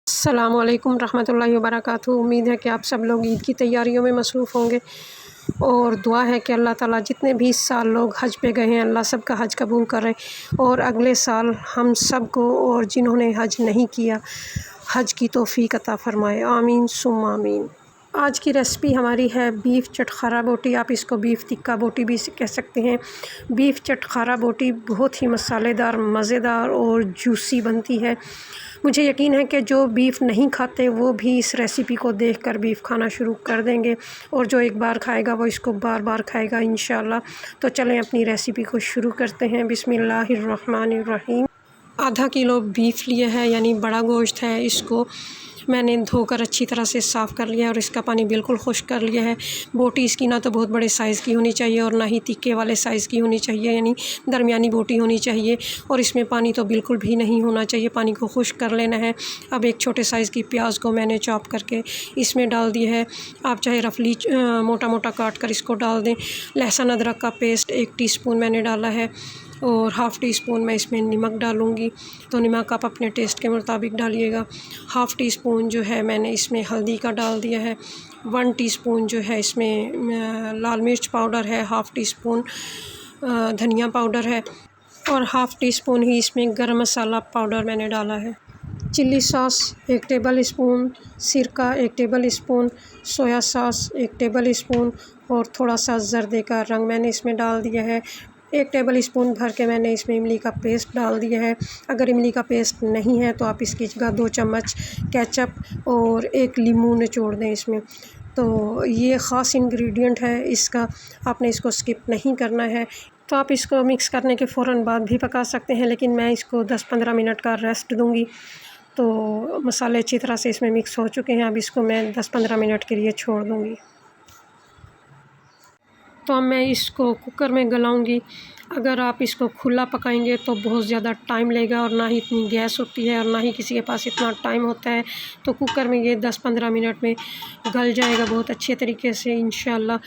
अस्सलामु अलैकुम रहमतुल्लाहि व बरकातुहू। उम्मीद है कि आप सब लोग ईद की तैयारियों में मसरूफ़ होंगे और दुआ है कि अल्लाह ताला जितने भी इस साल लोग हज पे गए हैं अल्लाह सब का हज कबूल करे और अगले साल हम सब को और जिन्होंने हज नहीं किया हज की तौफ़ीक अता फ़रमाए। आमीन सुम्मा आमीन। आज की रेसिपी हमारी है बीफ चटखारा बोटी। आप इसको बीफ टिक्का बोटी भी कह सकते हैं। बीफ चटखारा बोटी बहुत ही मसालेदार, मज़ेदार और जूसी बनती है। मुझे यकीन है कि जो बीफ नहीं खाते वो भी इस रेसिपी को देखकर बीफ खाना शुरू कर देंगे और जो एक बार खाएगा वो इसको बार बार खाएगा इंशाअल्लाह। तो चलें अपनी रेसिपी को शुरू करते हैं। बिस्मिल्लाहिर्रहमानिर्रहीम। आधा किलो बीफ लिए है यानी बड़ा गोश्त है। इसको मैंने धोकर अच्छी तरह से साफ़ कर लिया है और इसका पानी बिल्कुल खुश्क कर लिया है। बोटी इसकी ना तो बहुत बड़े साइज़ की होनी चाहिए और ना ही तीखे वाले साइज़ की होनी चाहिए, यानी दरमियानी बोटी होनी चाहिए और इसमें पानी तो बिल्कुल भी नहीं होना चाहिए। पानी को खुश्क कर लेना है। अब एक छोटे साइज़ की प्याज को मैंने चॉप करके इसमें डाल दिया है। आप चाहे रफली मोटा मोटा काट कर इसको डाल दें। लहसुन अदरक का पेस्ट 1 टीस्पून मैंने डाला है और हाफ़ टी स्पून मैं इसमें नमक डालूँगी। तो नमक आप अपने टेस्ट के मुताबिक डालिएगा। हाफ़ टी स्पून जो है मैंने इसमें हल्दी का डाल दिया है। 1 टीस्पून जो है इसमें लाल मिर्च पाउडर है। हाफ़ टी स्पून धनिया पाउडर है और हाफ़ टी स्पून ही इसमें गरम मसाला पाउडर मैंने डाला है। चिल्ली सॉस 1 टेबल स्पून, सिरका 1 table spoon, soya sauce 1 table spoon और थोड़ा सा ज़र्दे का रंग मैंने इसमें डाल दिया है। 1 टेबल स्पून भर के मैंने इसमें इमली का पेस्ट डाल दिया है। अगर इमली का पेस्ट नहीं है तो आप इसकी जगह 2 चम्मच केचप और 1 नींबू निचोड़ दें इसमें। तो ये ख़ास इंग्रेडिएंट है इसका, आपने इसको स्किप नहीं करना है। तो आप इसको मिक्स करने के फ़ौरन बाद भी पका सकते हैं, लेकिन मैं इसको 10-15 मिनट का रेस्ट दूँगी। तो मसाले अच्छी तरह से इसमें मिक्स हो चुके हैं। अब इसको मैं 10-15 मिनट के लिए छोड़ दूँगी। तो अब मैं इसको कुकर में गलाऊंगी। अगर आप इसको खुला पकाएंगे तो बहुत ज़्यादा टाइम लेगा और ना ही इतनी गैस होती है और ना ही किसी के पास इतना टाइम होता है। तो कुकर में ये 10-15 मिनट में गल जाएगा बहुत अच्छे तरीके से इंशाअल्लाह।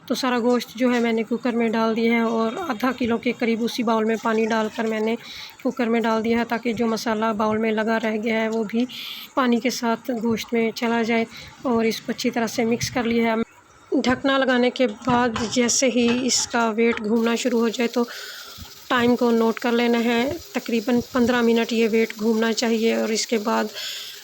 तो सारा गोश्त जो है मैंने कुकर में डाल दिया है और आधा किलो के करीब उसी बाउल में पानी डालकर मैंने कुकर में डाल दिया है ताकि जो मसाला बाउल में लगा रह गया है वो भी पानी के साथ गोश्त में चला जाए और इसको अच्छी तरह से मिक्स कर लिया है। ढकना लगाने के बाद जैसे ही इसका वेट घूमना शुरू हो जाए तो टाइम को नोट कर लेना है। तकरीबन 15 मिनट ये वेट घूमना चाहिए और इसके बाद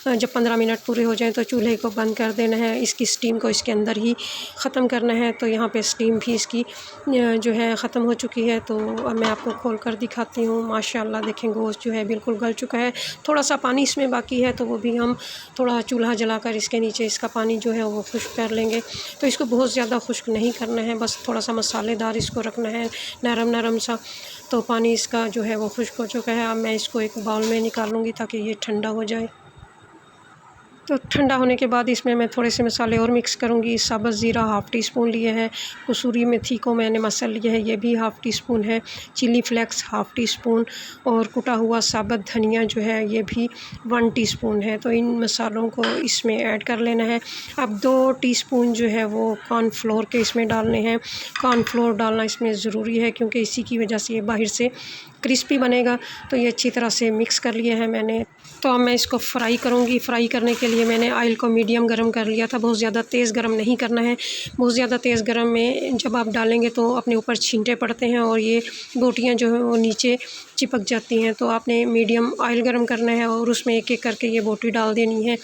जब 15 मिनट पूरे हो जाएं तो चूल्हे को बंद कर देना है। इसकी स्टीम को इसके अंदर ही ख़त्म करना है। तो यहाँ पे स्टीम भी इसकी जो है ख़त्म हो चुकी है। तो अब मैं आपको खोल कर दिखाती हूँ। माशाल्लाह देखें गोश्त जो है बिल्कुल गल चुका है। थोड़ा सा पानी इसमें बाकी है तो वो भी हम थोड़ा चूल्हा जलाकर इसके नीचे इसका पानी जो है वो खुश्क कर लेंगे। तो इसको बहुत ज़्यादा खुश्क नहीं करना है, बस थोड़ा सा मसालेदार इसको रखना है, नरम नरम सा। तो पानी इसका जो है वो खुश्क हो चुका है। अब मैं इसको एक बाउल में निकालूँगी ताकि ये ठंडा हो जाए। तो ठंडा होने के बाद इसमें मैं थोड़े से मसाले और मिक्स करूँगी। साबुत ज़ीरा हाफ़ टी स्पून लिए है, कसूरी मेथी को मैंने मसल लिया है, ये भी हाफ़ टी स्पून है, chilli flakes half teaspoon और कुटा हुआ साबुत धनिया जो है ये भी 1 टीस्पून है। तो इन मसालों को इसमें ऐड कर लेना है। अब 2 टीस्पून जो है वो कॉर्नफ्लोर के इसमें डालने हैं। कॉर्नफ्लोर डालना इसमें ज़रूरी है क्योंकि इसी की वजह से ये बाहर से क्रिस्पी बनेगा। तो ये अच्छी तरह से मिक्स कर लिया है मैंने। तो अब मैं इसको फ्राई करूँगी। फ्राई करने के लिए मैंने ऑयल को मीडियम गरम कर लिया था, बहुत ज़्यादा तेज़ गरम नहीं करना है। बहुत ज़्यादा तेज़ गरम में जब आप डालेंगे तो अपने ऊपर छींटे पड़ते हैं और ये बोटियाँ जो हैं वो नीचे चिपक जाती हैं। तो आपने मीडियम ऑयल गरम करना है और उसमें एक एक करके ये बोटी डाल देनी है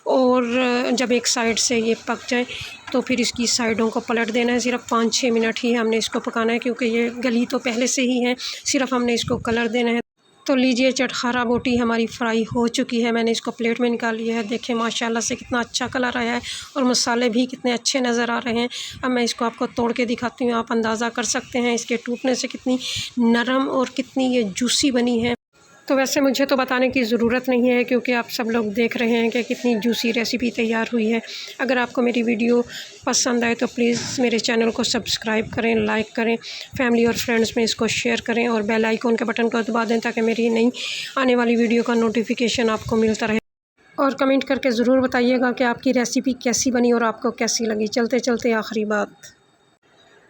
और जब एक साइड से ये पक जाए तो फिर इसकी साइडों को पलट देना है। सिर्फ 5-6 मिनट ही हमने इसको पकाना है क्योंकि ये गली तो पहले से ही है, सिर्फ हमने इसको कलर देना है। तो लीजिए चटखारा बोटी हमारी फ्राई हो चुकी है। मैंने इसको प्लेट में निकाल लिया है। देखें माशाल्लाह से कितना अच्छा कलर आया है और मसाले भी कितने अच्छे नज़र आ रहे हैं। अब मैं इसको आपको तोड़ के दिखाती हूँ। आप अंदाज़ा कर सकते हैं इसके टूटने से कितनी नरम और कितनी ये जूसी बनी है। तो वैसे मुझे तो बताने की ज़रूरत नहीं है क्योंकि आप सब लोग देख रहे हैं कि कितनी जूसी रेसिपी तैयार हुई है। अगर आपको मेरी वीडियो पसंद आए तो प्लीज़ मेरे चैनल को सब्सक्राइब करें, लाइक करें, फैमिली और फ्रेंड्स में इसको शेयर करें और बेल आइकॉन के बटन को दबा दें ताकि मेरी नई आने वाली वीडियो का नोटिफिकेशन आपको मिलता रहे। और कमेंट करके ज़रूर बताइएगा कि आपकी रेसिपी कैसी बनी और आपको कैसी लगी। चलते चलते आखिरी बात,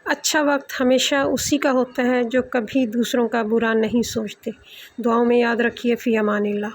अच्छा वक्त हमेशा उसी का होता है जो कभी दूसरों का बुरा नहीं सोचते। दुआओं में याद रखिए। फ़ी अमानिल्लाह।